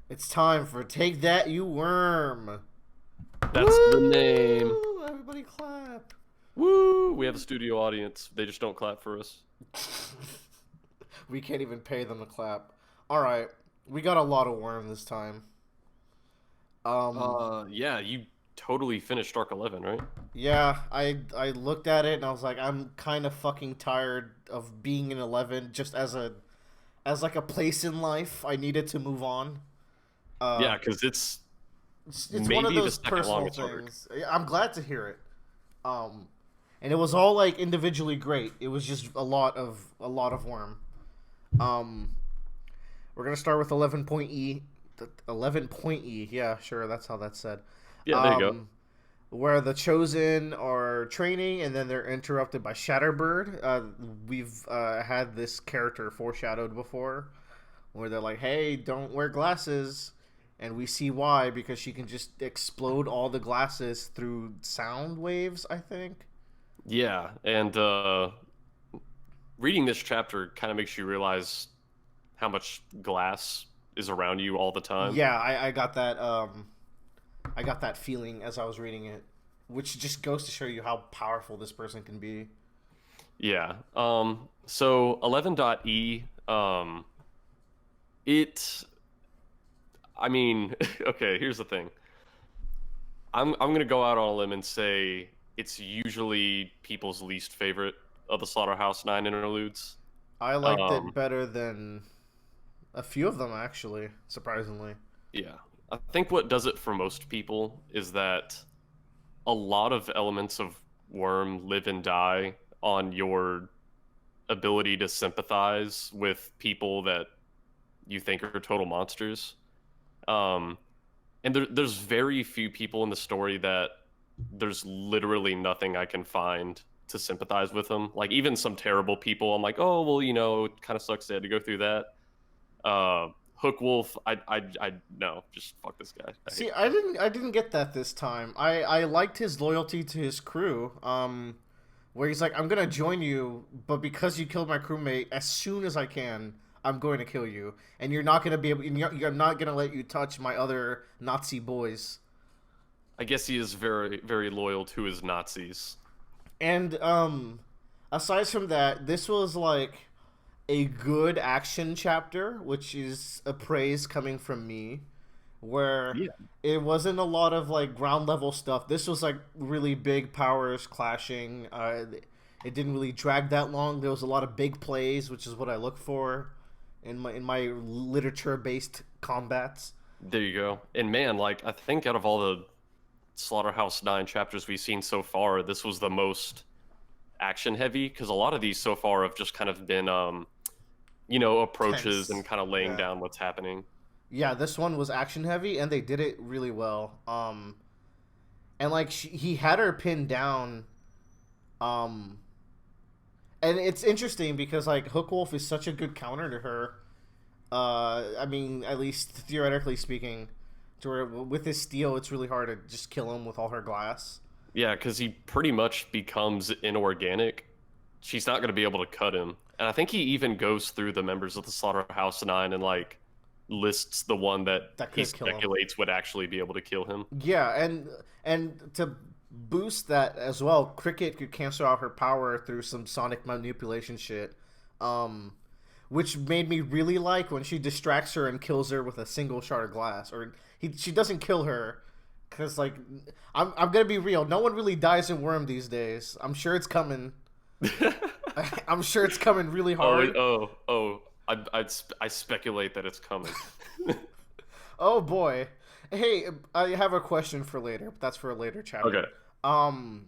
It's time for Take That, You Worm. That's the name. Woo! Everybody clap. Woo! We have a studio audience. They just don't clap for us. We can't even pay them to clap. All right, we got a lot of worm this time. Um, Yeah, you totally finished Arc 11, right? yeah, I looked at it and I was like, I'm kind of fucking tired of being in 11 just as like a place in life. I needed to move on. Uh, Yeah, because it's it's one of maybe the those second personal longest arc. things. I'm glad to hear it. Um, and it was all like individually great. It was just a lot of worm. Um, we're gonna start with 11 point E. 11 point E. Yeah, sure, that's how that's said. Yeah, there you go. Um, where the chosen are training and then they're interrupted by Shatterbird. We've had this character foreshadowed before, where they're like, "Hey, don't wear glasses," and we see why because she can just explode all the glasses through sound waves. I think. Yeah, and reading this chapter kind of makes you realize how much glass is around you all the time. Yeah, I got that. I got that feeling as I was reading it, which just goes to show you how powerful this person can be. Yeah. So 11.E, it. I mean, okay. Here's the thing. I'm gonna go out on a limb and say it's usually people's least favorite of the Slaughterhouse Nine interludes. I liked it Um, better than a few of them, actually. Surprisingly. yeah, I think what does it for most people is that a lot of elements of Worm live and die on your ability to sympathize with people that you think are total monsters. Um, and there's very few people in the story that there's literally nothing I can find to sympathize with them. Like even some terrible people, I'm like, oh well, it kind of sucks they had to go through that. Hook Wolf, I no, just fuck this guy. I hate See, I didn't get that this time. I liked his loyalty to his crew. Where he's like, I'm gonna join you, but because you killed my crewmate, as soon as I can, I'm going to kill you, and you're not gonna be able. You're not gonna let you touch my other Nazi boys. I guess he is very very loyal to his Nazis. And aside from that, this was like a good action chapter, which is a praise coming from me, where Yeah. it wasn't a lot of like ground level stuff. This was like really big powers clashing. It didn't really drag that long. There was a lot of big plays, which is what I look for in my literature based combats. There you go. And man, like I think out of all the Slaughterhouse 9 chapters we've seen so far, this was the most action heavy because a lot of these so far have just kind of been approaches and Tense. kind of laying Yeah. down what's happening. Yeah, this one was action heavy, and they did it really well. And like he had her pinned down. Um, and it's interesting because like Hook Wolf is such a good counter to her. I mean, at least theoretically speaking, to where with his steel, it's really hard to just kill him with all her glass. Yeah, because he pretty much becomes inorganic. She's not going to be able to cut him. And I think he even goes through the members of the Slaughterhouse 9 and like lists the one that That he could kill him. speculates would actually be able to kill him. Yeah, and to boost that as well, Cricket could cancel out her power through some sonic manipulation shit. Um, which made me really like when she distracts her and kills her with a single shard of glass. Or she doesn't kill her because like I'm gonna be real. No one really dies in Worm these days. I'm sure it's coming. I'm sure it's coming really Oh, hard. I speculate that it's coming. Oh boy. Hey, I have a question for later, but that's for a later chapter. Okay. Um,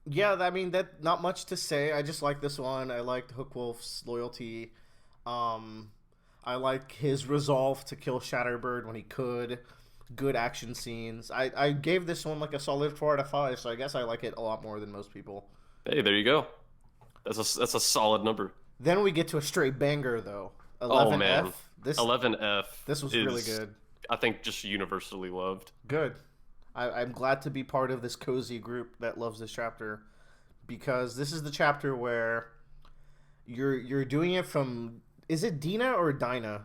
yeah, I mean that not much to say. I just like this one. I liked Hook Wolf's loyalty. Um, I like his resolve to kill Shatterbird when he could. Good action scenes. I gave this one like a solid 4 out of 5, so I guess I like it a lot more than most people. Hey, there you go. That's a solid number. Then we get to a straight banger though. Oh man, 11F. This 11F this was really is good. I think just universally loved. Good. I'm glad to be part of this cozy group that loves this chapter because this is the chapter where you're doing it from, is it Dina or Dinah?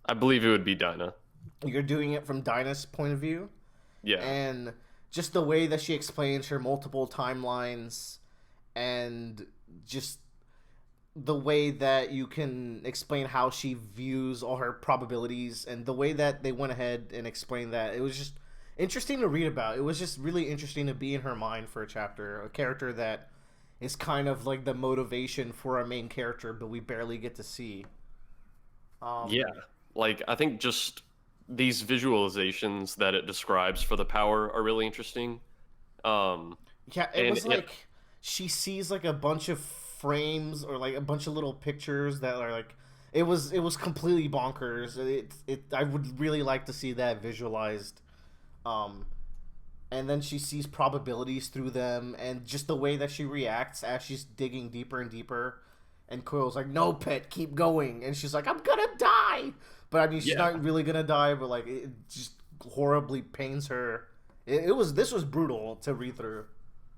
I believe it would be Dinah. you're doing it from Dinah's point of view, Yeah. and just the way that she explains her multiple timelines, and just the way that you can explain how she views all her probabilities, and the way that they went ahead and explained that, it was just interesting to read about. It was just really interesting to be in her mind for a chapter, a character that is kind of like the motivation for our main character, but we barely get to see. Yeah. um Like I think just these visualizations that it describes for the power are really interesting. Um yeah, it and was like she sees like a bunch of frames, or like a bunch of little pictures that are like, it was completely bonkers. It I would really like to see that visualized. um and then she sees probabilities through them, and just the way that she reacts as she's digging deeper and deeper. And Coil's like, "No, pet, keep going," and she's like, "I'm gonna die," but I mean, she's yeah. not really gonna die, but like, it just horribly pains her. This was brutal to read through.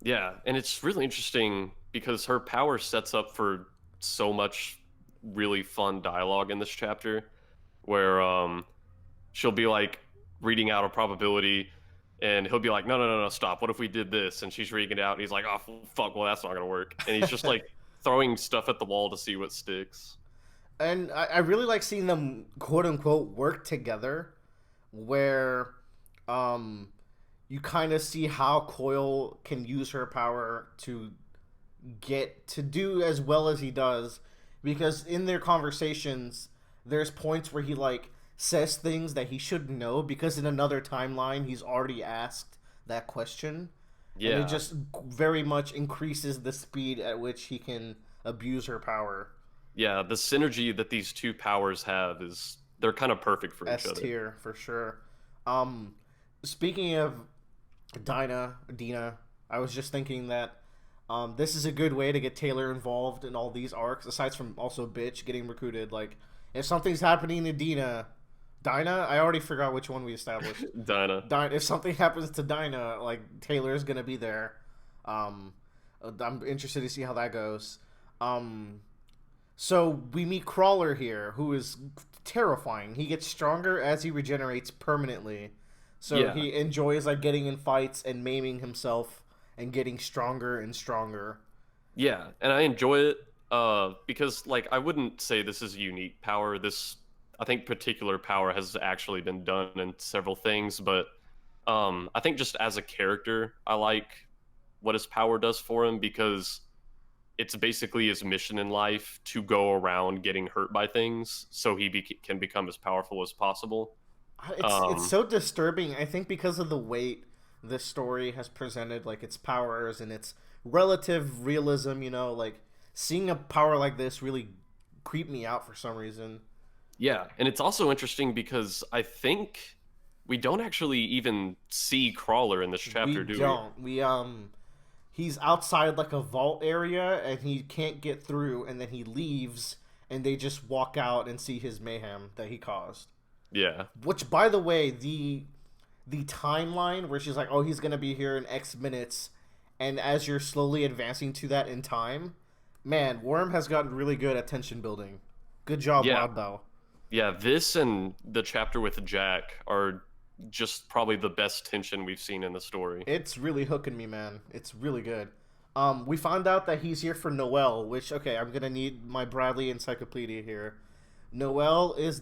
Yeah, and it's really interesting because her power sets up for so much really fun dialogue in this chapter where she'll be like reading out a probability and he'll be like, no, no, no, no, stop. What if we did this? And she's reading it out and he's like, oh, fuck, well, that's not going to work. And he's just like throwing stuff at the wall to see what sticks. And I really like seeing them quote unquote work together, where um you kind of see how Coil can use her power to get to do as well as he does, because in their conversations there's points where he like says things that he shouldn't know, because in another timeline he's already asked that question, and it Yeah. just very much increases the speed at which he can abuse her power. Yeah. The synergy that these two powers have is they're kind of perfect for each S other. tier for sure. um Speaking of Dina, I was just thinking that this is a good way to get Taylor involved in all these arcs, aside from also Bitch getting recruited. Like, if something's happening to Dinah, I already forgot which one we established. Dinah. If something happens to Dinah, like, Taylor's gonna be there. Um, I'm interested to see how that goes. Um, so we meet Crawler here, who is terrifying. He gets stronger as he regenerates permanently. So Yeah. he enjoys like getting in fights and maiming himself and getting stronger and stronger. Yeah, and I enjoy it because like I wouldn't say this is a unique power. This I think particular power has actually been done in several things, but I think just as a character, I like what his power does for him because it's basically his mission in life to go around getting hurt by things so can become as powerful as possible. It's Um, so disturbing. I think because of the weight this story has presented, like its powers and its relative realism. Like seeing a power like this really creeped me out for some reason. yeah, and it's also interesting because I think we don't actually even see Crawler in this We chapter, do we? don't. He's outside like a vault area and he can't get through, and then he leaves and they just walk out and see his mayhem that he caused. Yeah. Which, by the way, the timeline where she's like, "Oh, he's gonna be here in X minutes," and as you're slowly advancing to that in time, man, Worm has gotten really good at tension building. Good job, Yeah. Loudbow. Yeah, this and the chapter with Jack are just probably the best tension we've seen in the story. It's really hooking me, man. It's really good. We found out that he's here for Noelle, which, okay, I'm gonna need my Bradley encyclopedia here. Noelle is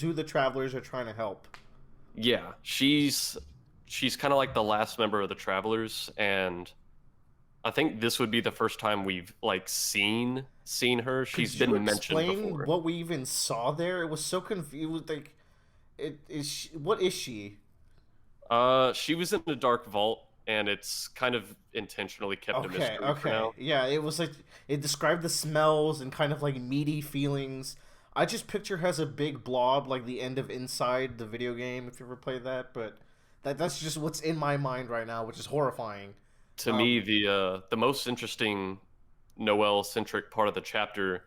who the travelers are trying to help. Yeah, she's kind of like the last member of the Travelers, and I think this would be the first time we've like seen her. Could She's you been mentioned explain before. what we even saw there? It was so confused. Like, what is she? She was in the Dark Vault, and it's kind of intentionally kept a Okay, mystery for okay, now. yeah. It was like it described the smells and kind of like meaty feelings. I just picture her as a big blob, like the end of Inside the video game. If you ever played that, but that's just what's in my mind right now, which is horrifying. To me, Um, the most interesting Noel centric part of the chapter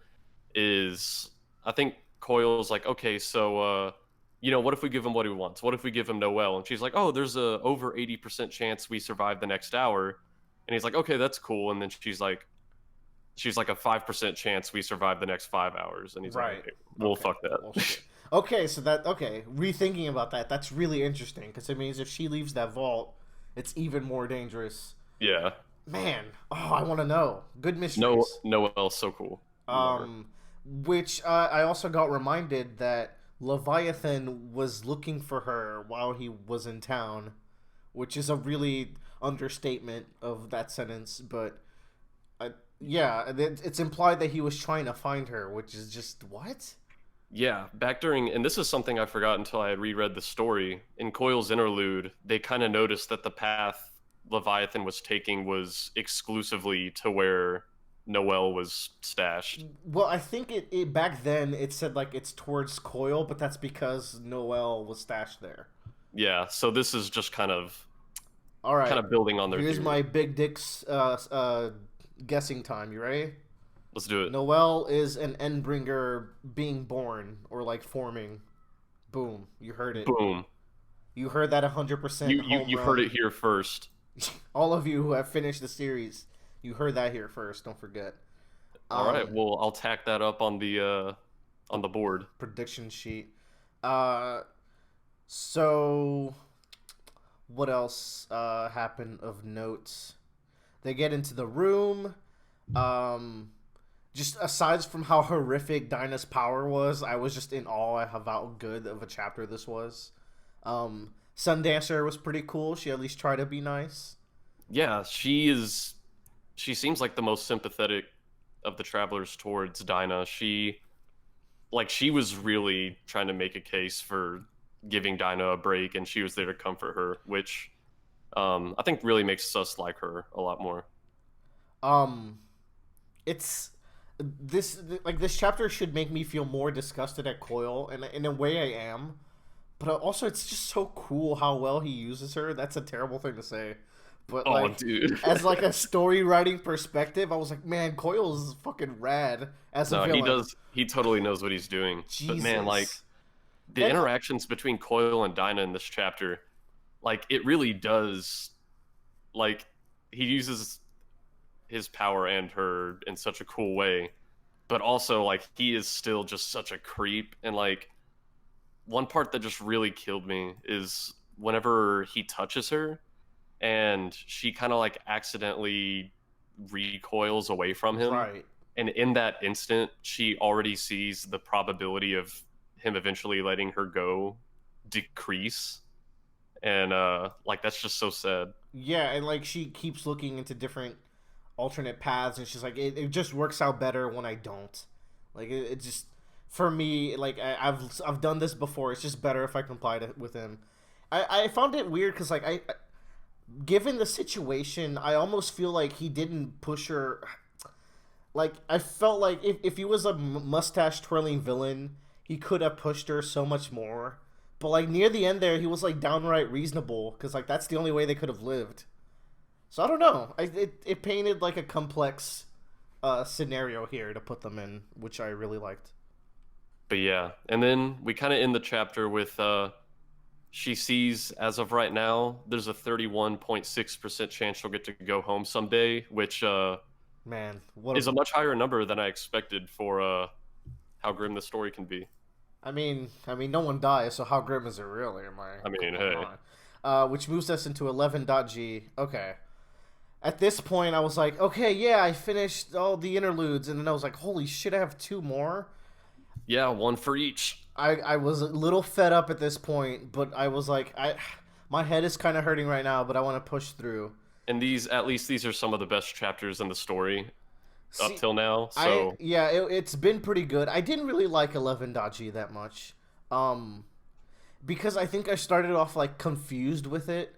is I think Coyle's like, okay, so what if we give him what he wants? What if we give him Noel? And she's like, oh, there's a over 80% chance we survive the next hour. And he's like, okay, that's cool. And then she's like a 5% chance we survive the next 5 hours. And he's like, right. okay, well, Okay. fuck that. Well, shit. Okay, so that okay. Rethinking about that, that's really interesting because it means if she leaves that vault, it's even more dangerous. Yeah. Man, oh, I want to know. Good No, mysteries. Noelle's so cool. Love her. Um, which I also got reminded that Leviathan was looking for her while he was in town, which is a really understatement of that sentence. But yeah, it's implied that he was trying to find her, which is just what? Yeah, back during, and this is something I forgot until I had reread the story. In Coil's interlude, they kind of noticed that the path Leviathan was taking was exclusively to where Noelle was stashed. Well, I think it back then it said like it's towards Coil, but that's because Noel was stashed there. Yeah, so this is just All kind right, of building on their here's theory. my big dick's guessing time. You ready? Let's do it. Noel is an Endbringer being born or like forming. Boom, you heard it. Boom. You heard that 100% home You heard run. it here first. All of you who have finished the series, you heard that here first. Don't forget. All right, Um, well, I'll tack that up on the board. Prediction sheet. Uh, so what else happened of note? They get into the room. Um, just aside from how horrific Dinah's power was, I was just in awe of how good of a chapter this was. Sundancer was pretty cool. She at least tried to be nice. Yeah, she seems like the most sympathetic of the travelers towards Dinah. She was really trying to make a case for giving Dinah a break, and she was there to comfort her, which I think really makes us like her a lot more. Um, it's this chapter should make me feel more disgusted at Coil, and in a way I am. But also, it's just so cool how well he uses her. That's a terrible thing to say, but Oh, like, dude. as like a story writing perspective, I was like, man, Coil's fucking rad as a No, he villain. does. He totally knows what he's doing. But man, like Jesus, the and interactions between Coil and Dinah in this chapter, like it really does. Like he uses his power and her in such a cool way, but also like he is still just such a creep. And like one part that just really killed me is whenever he touches her and she kind of like accidentally recoils away from him. right, And in that instant, she already sees the probability of him eventually letting her go decrease. And like that's just so sad. yeah, and like she keeps looking into different alternate paths, and she's like, it just works out better when I don't. Like it just for me, like I've done this before. It's just better if I comply with him. I found it weird because like given the situation, I almost feel like he didn't push her. Like I felt like if he was a mustache twirling villain, he could have pushed her so much more. But like near the end there, he was like downright reasonable because like that's the only way they could have lived. So I don't know. It painted like a complex scenario here to put them in, which I really liked. But yeah, and then we kind of end the chapter with she sees as of right now there's a 31.6% chance she'll get to go home someday, which Man, what a is a much higher number than I expected for how grim the story can be. no one dies, so how grim is it really? Am I I mean, going hey, on? Which moves us into 11.g. Okay. At this point, I was like, okay, yeah, I finished all the interludes, and then I was like, holy shit, I have two more. yeah, one for each. I was a little fed up at this point, but I was like, my head is kind of hurting right now, but I want to push through. And at least these are some of the best chapters in the story up See, till now. So it's been pretty good. I didn't really like 11.g that much, um, because I think I started off like confused with it.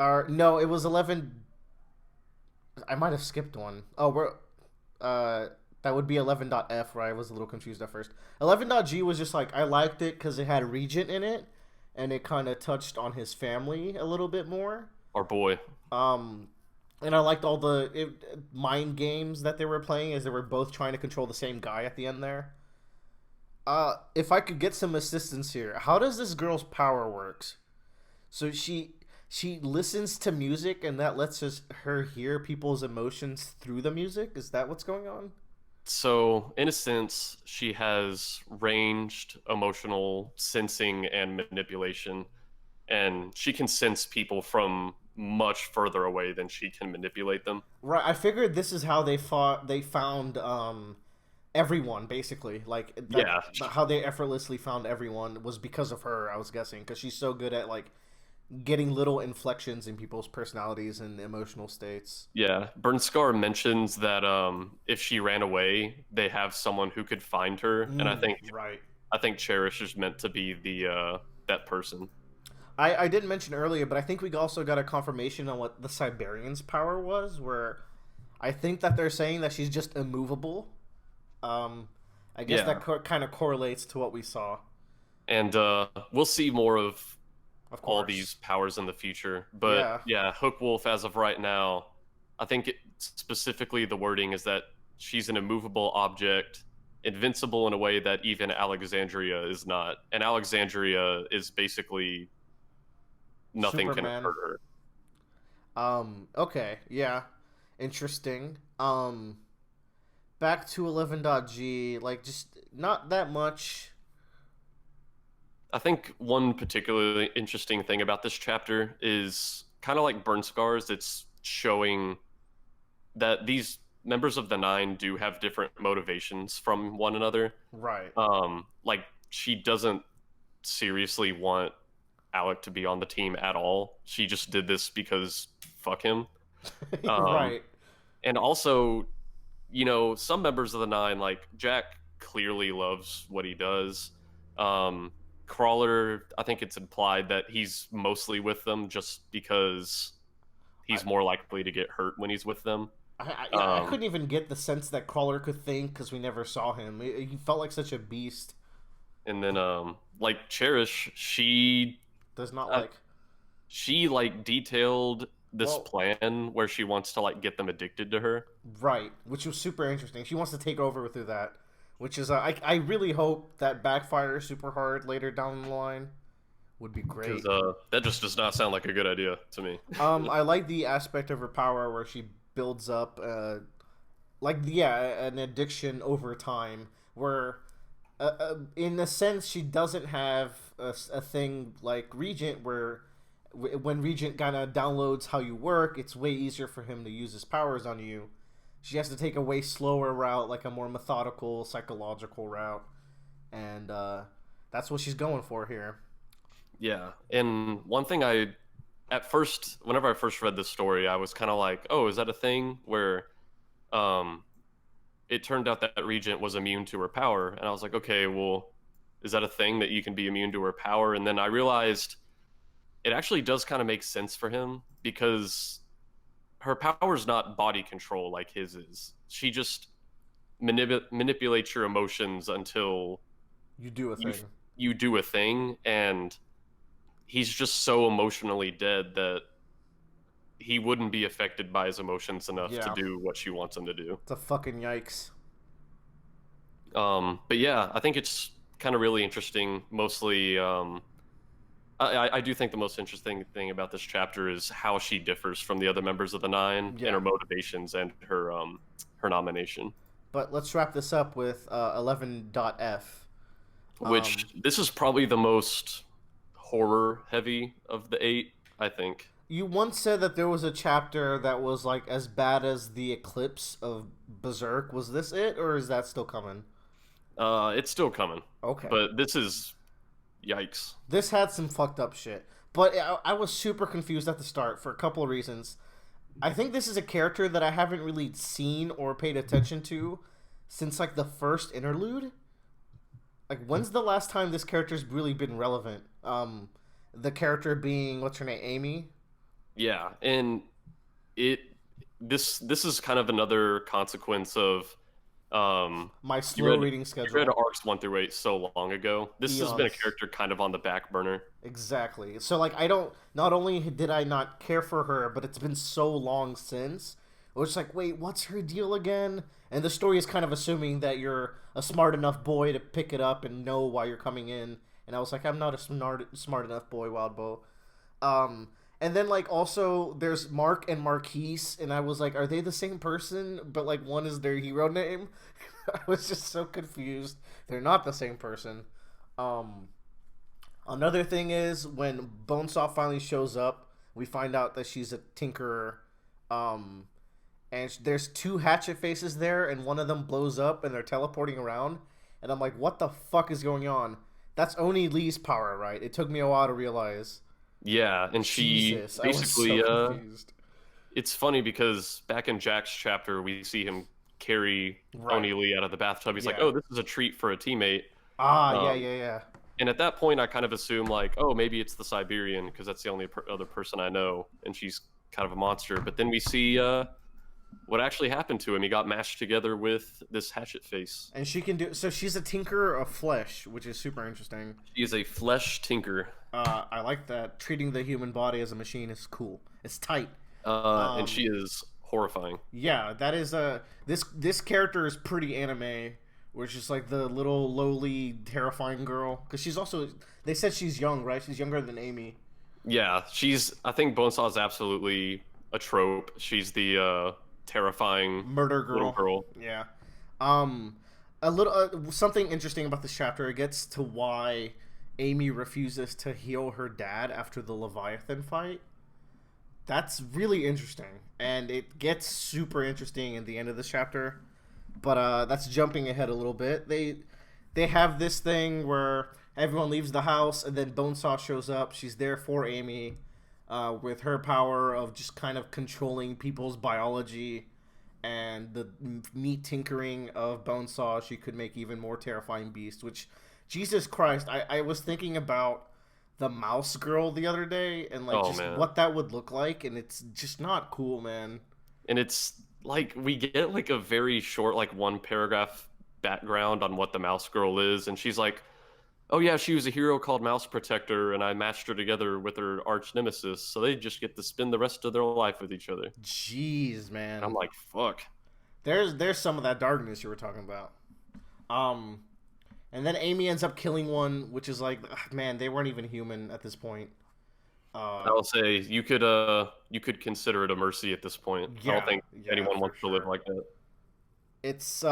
Or no, it was 11. I might have skipped one. Oh, we're uh that would be 11.f where I was a little confused at first. 11.g was just like I liked it because it had Regent in it, and it kind of touched on his family a little bit more. our boy, Um, and I liked all the mind games that they were playing as they were both trying to control the same guy at the end there. If I could get some assistance here, how does this girl's power works? So she listens to music and that lets her hear people's emotions through the music. Is that what's going on? So, in a sense, she has ranged emotional sensing and manipulation, and she can sense people from much further away than she can manipulate them. Right. I figured this is how they fought. They found everyone basically. Like that. Yeah, How they effortlessly found everyone was because of her. I was guessing because she's so good at like getting little inflections in people's personalities and emotional states. yeah. Bernscar mentions that if she ran away, they have someone who could find her, and Right. I think Cherish is meant to be the that person. I didn't mention earlier, but I think we also got a confirmation on what the Siberian's power was. Where I think that they're saying that she's just immovable. Um, I guess Yeah, that kind of correlates to what we saw. and we'll see more of Of all these course. powers in the future. But Yeah. yeah, Hook Wolf, as of right now, I think specifically the wording is that she's an immovable object, invincible in a way that even Alexandria is not. And Alexandria is basically nothing can Superman. hurt her. Okay. Yeah. Interesting. Back to 11.g. Like, just not that much. I think one particularly interesting thing about this chapter is kind of like Burn Scars, it's showing that these members of the Nine do have different motivations from one another. Right. Like she doesn't seriously want Alec to be on the team at all. She just did this because fuck him. Um, Right. and also, some members of the Nine, like Jack, clearly loves what he does. Um, Crawler, I think it's implied that he's mostly with them just because I, he's more likely to get hurt when he's with them. yeah, I Um, couldn't even get the sense that Crawler could think because we never saw him. He felt like such a beast. and then like Cherish, Does not uh, like. she like detailed this Well, plan where she wants to like get them addicted to her. right, which was super interesting. She wants to take over through that, which is I really hope that backfires super hard later down the line. Would be Because great. that just does not sound like a good idea to me. I like the aspect of her power where she builds up, like yeah, an addiction over time. Where, in a sense, she doesn't have a thing like Regent, where when Regent kind of downloads how you work, it's way easier for him to use his powers on you. She has to take a way slower route, like a more methodical, psychological route, and that's what she's going for here. Yeah, and one thing at first, whenever I first read this story, I was kind of like, oh, is that a thing where um, it turned out that Regent was immune to her power, and I was like, okay, well, is that a thing that you can be immune to her power? And then I realized it actually does kind of make sense for him because her power is not body control like his is. She just manipulates your emotions until You do a you thing. you do a thing, and he's just so emotionally dead that he wouldn't be affected by his emotions enough to Yeah, do what she wants him to do. it's a fucking yikes. But yeah, I think it's kind of really interesting. Mostly, I do think the most interesting thing about this chapter is how she differs from the other members of the Nine and Yeah, her motivations and her nomination. but let's wrap this up with 11.f. Which this is probably the most horror heavy of the eight, I think. You once said that there was a chapter that was like as bad as the eclipse of Berserk. Was this it, or is that still coming? It's still coming, Okay. but this is yikes. This had some fucked up shit. But I was super confused at the start for a couple of reasons. I think this is a character that I haven't really seen or paid attention to since like the first interlude. Like, when's the last time this character's really been relevant? The character being, what's her name, Amy? Yeah, and it this is kind of another consequence of My you slow read reading you read schedule. arcs 1 through 8 so long ago. This has been a Eons. character kind of on the back burner. Exactly. So like I don't. Not only did I not care for her, but it's been so long since. It was like, wait, what's her deal again? And the story is kind of assuming that you're a smart enough boy to pick it up and know why you're coming in. And I was like, I'm not a smart enough boy, Wild Bow. Um, And then like also there's Mark and Marquise, and I was like, are they the same person? But like one is their hero name. I was just so confused. They're not the same person. Um, Another thing is when Bonesaw finally shows up, we find out that she's a tinkerer. Um, and there's two hatchet faces there, and one of them blows up, and they're teleporting around. And I'm like, what the fuck is going on? That's Oni Lee's power, right? It took me a while to realize. Yeah, and she Jesus, I was so basically confused. it's funny because back in Jack's chapter, we see him carry Right. Oni Lee out of the bathtub. He's like, Yeah. "Oh, this is a treat for a teammate." Ah, yeah, Um, yeah, yeah. and at that point, I kind of assume like, "Oh, maybe it's the Siberian because that's the only other person I know, and she's kind of a monster." But then we see what actually happened to him. He got mashed together with this hatchet face. And she can do so. She's a tinkerer of flesh, which is super interesting. He is a flesh tinker, I like that. Treating the human body as a machine is cool. It's tight. and she Um, is horrifying. yeah, that is this character is pretty anime, where it's just like the little lowly, terrifying girl. Because she's also they said she's young, right? She's younger than Amy. Yeah, she's. I think Bonesaw is absolutely a trope. She's the terrifying Murder little girl. girl. Yeah. Um, a little something interesting about this chapter. It gets to why Amy refuses to heal her dad after the Leviathan fight. That's really interesting, and it gets super interesting in the end of this chapter. But that's jumping ahead a little bit. They have this thing where everyone leaves the house, and then Bonesaw shows up. She's there for Amy, with her power of just kind of controlling people's biology, and the neat tinkering of Bonesaw. She could make even more terrifying beasts. Which, Jesus Christ, I was thinking about the mouse girl the other day, and like Oh just man, what that would look like, and it's just not cool, man. and it's like we get like a very short, like one paragraph background on what the mouse girl is, and she's like, "Oh yeah, she was a hero called Mouse Protector, and I matched her together with her arch nemesis, so they just get to spend the rest of their life with each other." And Jeez, I'm man. like, "Fuck." There's some of that darkness you were talking about. Um, and then Amy ends up killing one, which is like, ugh, man, they weren't even human at this point. Uh, I'll say you could consider it a mercy at this point. I don't yeah, think yeah, anyone for wants to live sure. like that. It's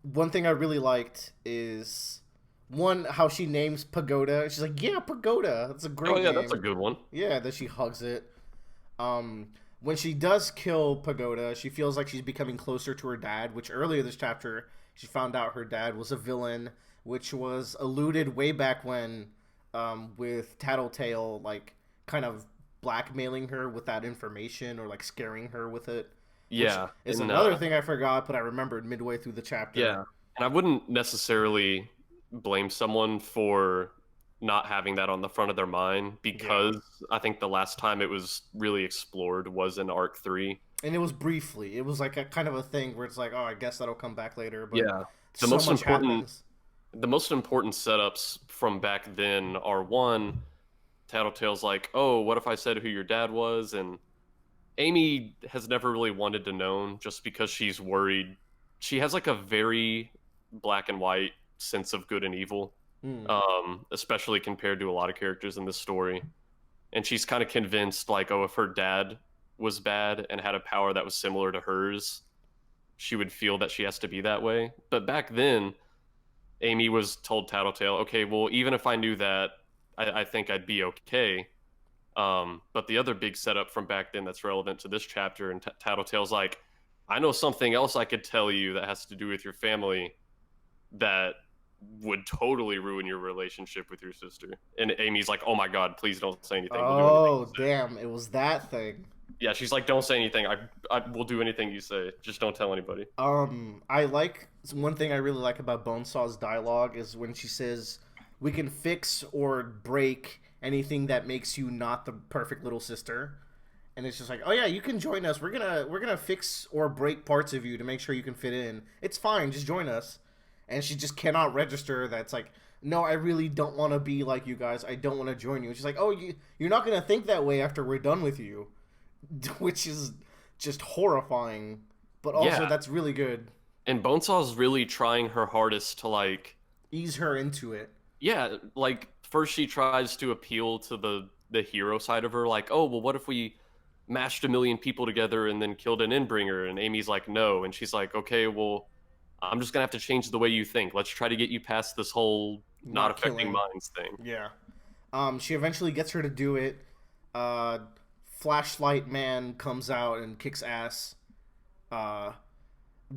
one thing I really liked is one how she names Pagoda. She's like, yeah, Pagoda. That's a Oh great yeah, that's a name. good one. Yeah, that she hugs it. When she does kill Pagoda, she feels like she's becoming closer to her dad, which earlier this chapter she found out her dad was a villain, which was alluded way back when, with Tattletale, like, kind of blackmailing her with that information or, like, scaring her with it, which Yeah, is and another thing I forgot, but I remembered midway through the chapter. yeah, and I wouldn't necessarily blame someone for not having that on the front of their mind Yeah. because I think the last time it was really explored was in Arc 3. And it was briefly. It was like a kind of a thing where it's like, oh, I guess that'll come back later, but Yeah. The so most much important happens. the most important setups from back then are one, Tattletale's like, "Oh, what if I said who your dad was?" And Amy has never really wanted to know just because she's worried. She has like a very black and white sense of good and evil, Hmm. especially compared to a lot of characters in this story. And she's kind of convinced, like, oh, if her dad was bad and had a power that was similar to hers, she would feel that she has to be that way. But back then, Amy was told Tattletale, okay, well, even if I knew that, I think I'd be okay. But the other big setup from back then that's relevant to this chapter, and Tattletale's like, I know something else I could tell you that has to do with your family that would totally ruin your relationship with your sister. And Amy's like, oh my God, please don't say anything. We'll do anything Oh, you say. damn. It was that thing. Yeah, she's like, don't say anything. I will do anything you say. Just don't tell anybody. I like one thing I really like about Bonesaw's dialogue is when she says, "We can fix or break anything that makes you not the perfect little sister." And it's just like, "Oh yeah, you can join us. We're gonna fix or break parts of you to make sure you can fit in. It's fine, just join us." And she just cannot register that's like, "No, I really don't want to be like you guys. I don't want to join you." She's like, "Oh, you're not gonna think that way after we're done with you," which is just horrifying. But also, Yeah, that's really good. and Bonesaw's really trying her hardest to like, Ease her into it. yeah, like first she tries to appeal to the the hero side of her, like, oh well, what if we mashed a million people together and then killed an Endbringer? And Amy's like, no, and she's like, okay, well, I'm just gonna have to change the way you think. Let's try to get you past this whole not Not affecting killing. minds thing. Yeah. She eventually gets her to do it. Uh, Flashlight Man comes out and kicks ass. Uh,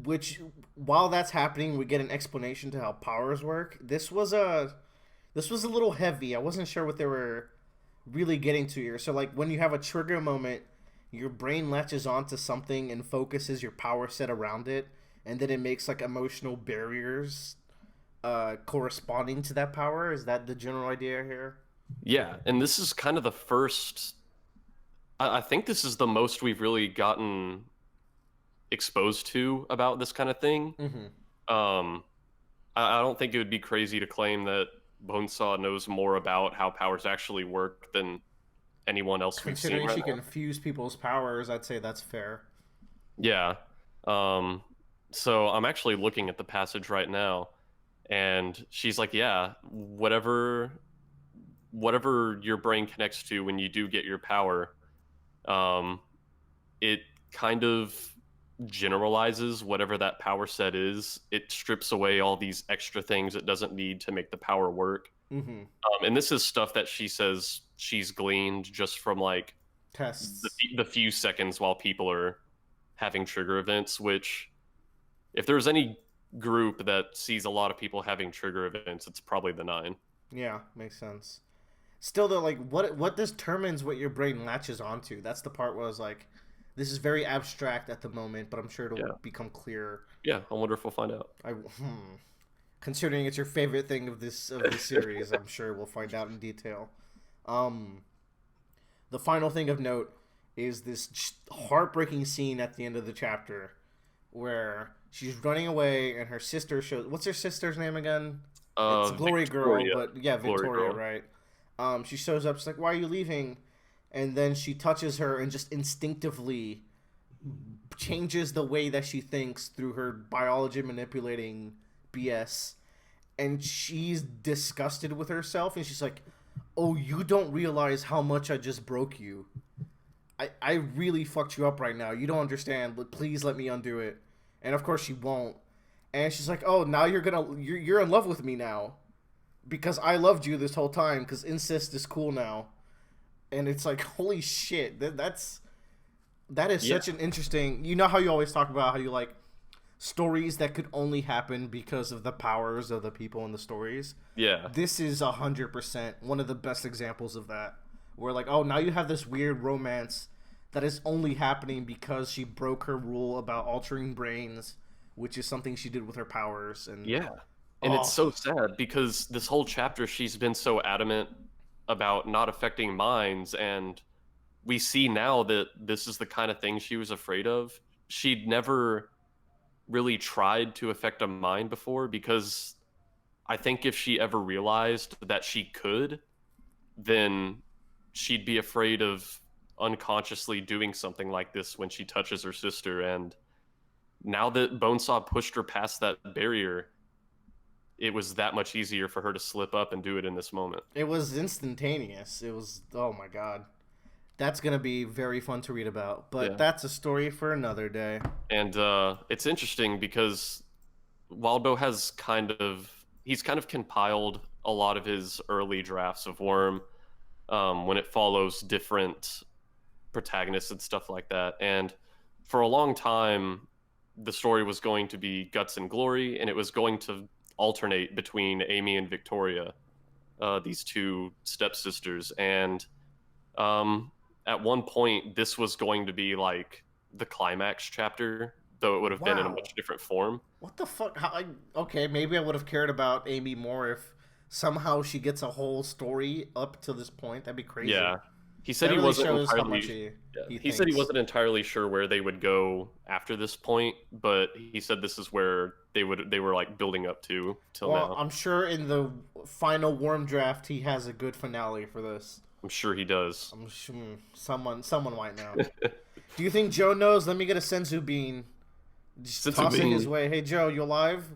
which while that's happening, we get an explanation to how powers work. This was a little heavy. I wasn't sure what they were really getting to here. So like when you have a trigger moment, your brain latches onto something and focuses your power set around it, and then it makes like emotional barriers corresponding to that power. Is that the general idea here? Yeah, and this is kind of the first. I think this is the most we've really gotten exposed to about this kind of thing. Mm-hmm. Um, I don't think it would be crazy to claim that Bonesaw knows more about how powers actually work than anyone else we've seen Considering right she now. can fuse people's powers, I'd say that's fair. Yeah. Um, so I'm actually looking at the passage right now, and she's like, "Yeah, whatever your brain connects to when you do get your power, um, it kind of generalizes whatever that power set is. It strips away all these extra things it doesn't need to make the power work. Mm-hmm. And this is stuff that she says she's gleaned just from like Tests. the few seconds while people are having trigger events. Which, if there's any group that sees a lot of people having trigger events, it's probably the Nine. Yeah, makes sense. Still though, like what determines what your brain latches onto? That's the part where I was like, this is very abstract at the moment, but I'm sure it'll Yeah, become clear. yeah. I wonder if we'll find out. Considering it's your favorite thing of this series, I'm sure we'll find out in detail. Um, the final thing of note is this heartbreaking scene at the end of the chapter where she's running away and her sister shows. What's her sister's name again? It's Glory Girl, Victoria, but yeah, Glory Victoria, Girl. right? She shows up. She's like, "Why are you leaving?" And then she touches her and just instinctively changes the way that she thinks through her biology manipulating BS. And she's disgusted with herself, and she's like, "Oh, you don't realize how much I just broke you. I really fucked you up right now. You don't understand. But please let me undo it." And of course she won't. And she's like, "Oh, now you're in love with me now, because I loved you this whole time. Because incest is cool now." And it's like, holy shit, that is Yeah, such an interesting. You know how you always talk about how you like stories that could only happen because of the powers of the people in the stories. yeah, This is 100% one of the best examples of that. Where like, oh, now you have this weird romance that is only happening because she broke her rule about altering brains, which is something she did with her powers. And yeah. And it's oh, so sad because this whole chapter she's been so adamant about not affecting minds, and we see now that this is the kind of thing she was afraid of. She'd never really tried to affect a mind before because I think if she ever realized that she could, then she'd be afraid of unconsciously doing something like this when she touches her sister. And now that Bonesaw pushed her past that barrier, it was that much easier for her to slip up and do it in this moment. it was instantaneous. It was, oh my god. That's going to be very fun to read about. But Yeah. that's a story for another day. And it's interesting because Wildbow has he's kind of compiled a lot of his early drafts of Worm, when it follows different protagonists and stuff like that. And for a long time, the story was going to be Guts and Glory, and it was going to alternate between Amy and Victoria, these two stepsisters. And um, at one point, this was going to be like the climax chapter, though it would have been in a Wow. much different form. What the fuck? Okay, maybe I would have cared about Amy more if somehow she gets a whole story up to this point. That'd be crazy. Yeah. He said That he really wasn't shows how entirely much yeah, he he said he thinks. wasn't entirely sure where they would go after this point, but he said this is where they were like building up to till Well, now. I'm sure in the final Worm draft, he has a good finale for this. I'm sure he does. I'm sure someone might know. Do you think Joe knows? Let me get a senzu bean. Just Since it tossing his being way. Hey Joe, you alive?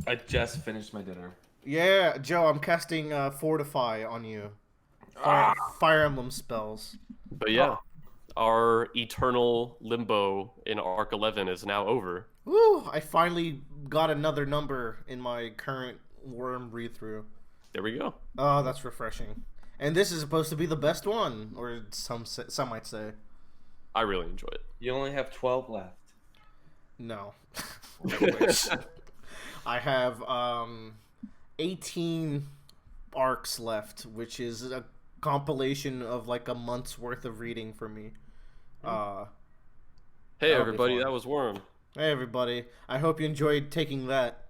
I just finished my dinner. Yeah, Joe, I'm casting Fortify on you. Fire Emblem spells. But yeah, our eternal limbo in Arc 11 is now over. Woo! I finally got another number in my current worm read through. There we go. Oh, that's refreshing. And this is supposed to be the best one, or some might say. I really enjoy it. You only have 12 left. No. I have 18 arcs left, which is a compilation of like a month's worth of reading for me. Hey everybody, that was Worm. Hey everybody. I hope you enjoyed taking that.